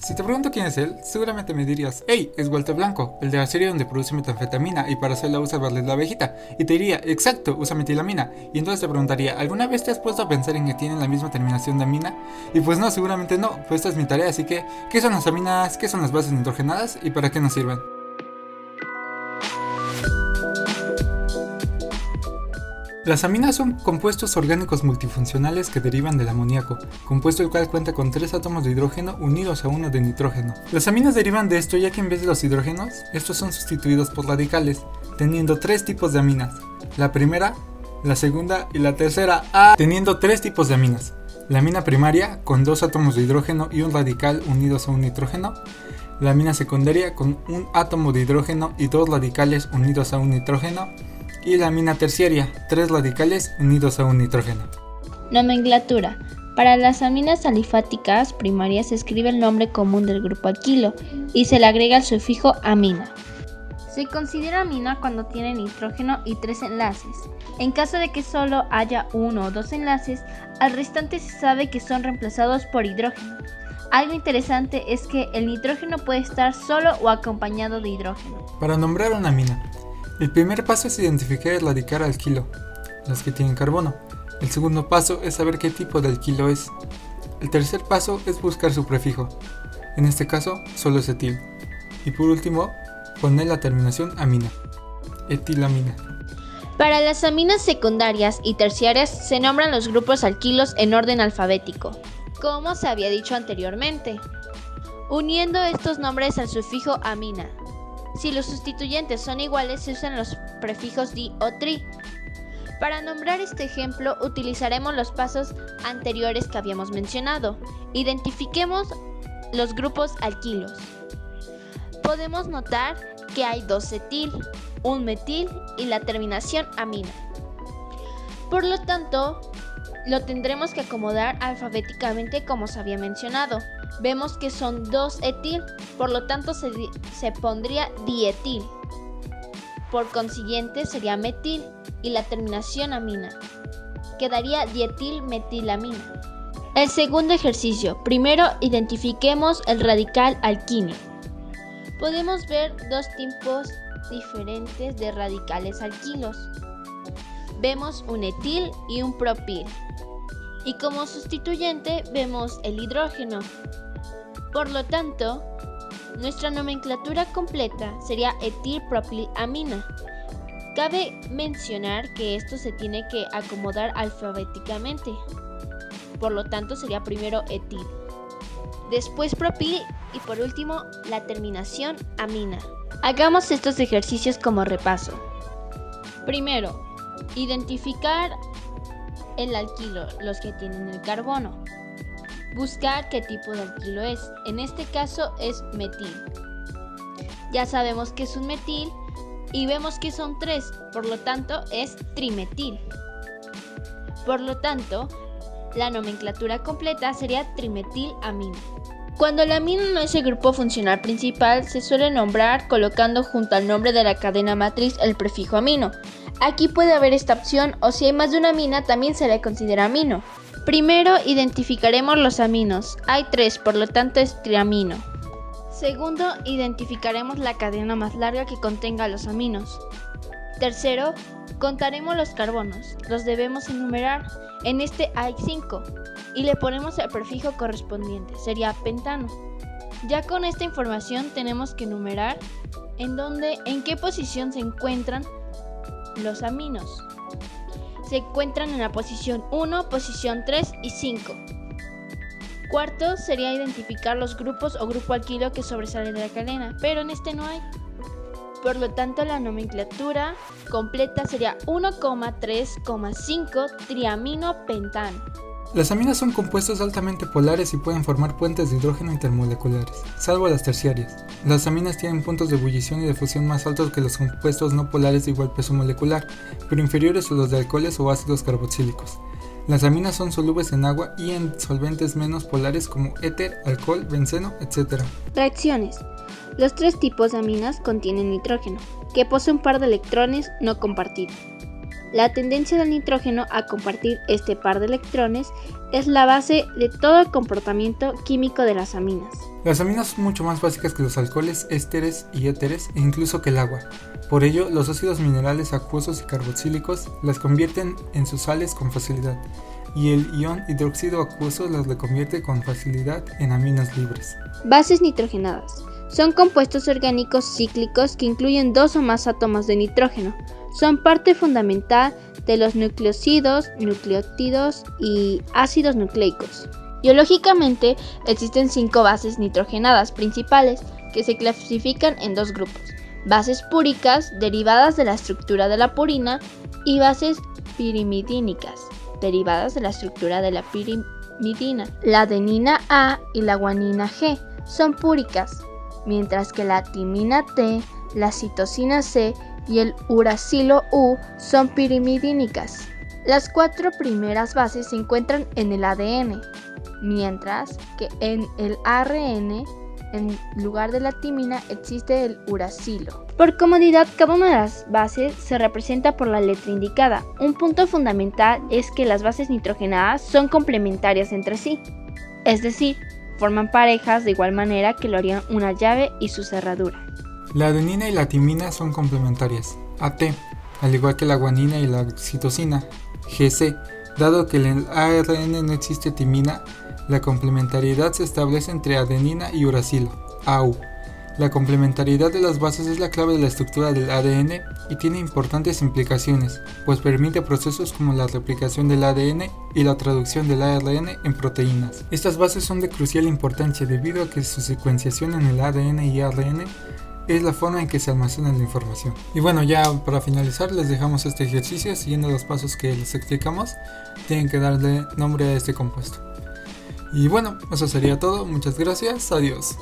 Si te pregunto quién es él, seguramente me dirías: hey, es Walter Blanco, el de la serie donde produce metanfetamina y para hacerla usa Barlet la abejita. Y te diría: exacto, usa metilamina. Y entonces te preguntaría: ¿alguna vez te has puesto a pensar en que tienen la misma terminación de amina? Y pues no, seguramente no, pues esta es mi tarea, así que ¿qué son las aminas? ¿Qué son las bases nitrogenadas? ¿Y para qué nos sirven? Las aminas son compuestos orgánicos multifuncionales que derivan del amoníaco, compuesto el cual cuenta con 3 átomos de hidrógeno unidos a uno de nitrógeno. Las aminas derivan de esto ya que en vez de los hidrógenos, estos son sustituidos por radicales, teniendo 3 tipos de aminas. La primera, la segunda y la tercera, teniendo 3 tipos de aminas. La amina primaria, con 2 átomos de hidrógeno y un radical unidos a un nitrógeno. La amina secundaria, con un átomo de hidrógeno y 2 radicales unidos a un nitrógeno. Y la amina terciaria, 3 radicales unidos a un nitrógeno. Nomenclatura. Para las aminas alifáticas primarias se escribe el nombre común del grupo alquilo y se le agrega el sufijo amina. Se considera amina cuando tiene nitrógeno y 3 enlaces. En caso de que solo haya 1 o 2 enlaces, al restante se sabe que son reemplazados por hidrógeno. Algo interesante es que el nitrógeno puede estar solo o acompañado de hidrógeno. Para nombrar una amina, el primer paso es identificar el radical alquilo, las que tienen carbono. El segundo paso es saber qué tipo de alquilo es. El tercer paso es buscar su prefijo. En este caso, solo es etil. Y por último, poner la terminación amina. Etilamina. Para las aminas secundarias y terciarias se nombran los grupos alquilos en orden alfabético, como se había dicho anteriormente, uniendo estos nombres al sufijo amina. Si los sustituyentes son iguales, se usan los prefijos di o tri. Para nombrar este ejemplo, utilizaremos los pasos anteriores que habíamos mencionado. Identifiquemos los grupos alquilos. Podemos notar que hay 2 etil, un metil y la terminación amina. Por lo tanto, lo tendremos que acomodar alfabéticamente como se había mencionado. Vemos que son 2 etil, por lo tanto se pondría dietil. Por consiguiente sería metil y la terminación amina. Quedaría dietilmetilamina. El segundo ejercicio. Primero identifiquemos el radical alquino. Podemos ver 2 tipos diferentes de radicales alquilos. Vemos un etil y un propil. Y como sustituyente vemos el hidrógeno. Por lo tanto, nuestra nomenclatura completa sería etilpropilamina. Cabe mencionar que esto se tiene que acomodar alfabéticamente. Por lo tanto, sería primero etil, después propil y por último la terminación amina. Hagamos estos ejercicios como repaso. Primero, identificar el alquilo, los que tienen el carbono. Buscar qué tipo de alquilo es. En este caso es metil. Ya sabemos que es un metil y vemos que son 3, por lo tanto es trimetil. Por lo tanto, la nomenclatura completa sería trimetilamina. Cuando la amina no es el grupo funcional principal, se suele nombrar colocando junto al nombre de la cadena matriz el prefijo amino. Aquí puede haber esta opción, o si hay más de una amina también se le considera amino. Primero identificaremos los aminos. Hay 3, por lo tanto es triamino. Segundo, identificaremos la cadena más larga que contenga los aminos. Tercero, contaremos los carbonos. Los debemos enumerar. En este hay 5 y le ponemos el prefijo correspondiente. Sería pentano. Ya con esta información tenemos que enumerar en qué posición se encuentran los aminos. Se encuentran en la posición 1, posición 3 y 5. Cuarto sería identificar los grupos o grupo alquilo que sobresalen de la cadena, pero en este no hay. Por lo tanto, la nomenclatura completa sería 1,3,5 triaminopentano. Las aminas son compuestos altamente polares y pueden formar puentes de hidrógeno intermoleculares, salvo las terciarias. Las aminas tienen puntos de ebullición y de fusión más altos que los compuestos no polares de igual peso molecular, pero inferiores a los de alcoholes o ácidos carboxílicos. Las aminas son solubles en agua y en solventes menos polares como éter, alcohol, benceno, etc. Reacciones. Los 3 tipos de aminas contienen nitrógeno, que posee un par de electrones no compartido. La tendencia del nitrógeno a compartir este par de electrones es la base de todo el comportamiento químico de las aminas. Las aminas son mucho más básicas que los alcoholes, ésteres y éteres e incluso que el agua. Por ello, los ácidos minerales acuosos y carboxílicos las convierten en sus sales con facilidad, y el ion hidróxido acuoso las reconvierte con facilidad en aminas libres. Bases nitrogenadas. Son compuestos orgánicos cíclicos que incluyen 2 o más átomos de nitrógeno. Son parte fundamental de los nucleósidos, nucleótidos y ácidos nucleicos. Biológicamente existen 5 bases nitrogenadas principales que se clasifican en 2 grupos: bases púricas, derivadas de la estructura de la purina, y bases pirimidínicas, derivadas de la estructura de la pirimidina. La adenina A y la guanina G son púricas, mientras que la timina T, la citosina C y el uracilo U son pirimidínicas. Las 4 primeras bases se encuentran en el ADN, mientras que en el ARN, en lugar de la timina, existe el uracilo. Por comodidad, cada una de las bases se representa por la letra indicada. Un punto fundamental es que las bases nitrogenadas son complementarias entre sí, es decir, forman parejas de igual manera que lo harían una llave y su cerradura. La adenina y la timina son complementarias, AT, al igual que la guanina y la citosina, GC. Dado que en el ARN no existe timina, la complementariedad se establece entre adenina y uracilo, AU. La complementariedad de las bases es la clave de la estructura del ADN y tiene importantes implicaciones, pues permite procesos como la replicación del ADN y la traducción del ARN en proteínas. Estas bases son de crucial importancia debido a que su secuenciación en el ADN y ARN es la forma en que se almacena la información. Y bueno, ya para finalizar les dejamos este ejercicio. Siguiendo los pasos que les explicamos, tienen que darle nombre a este compuesto. Y bueno, eso sería todo. Muchas gracias. Adiós.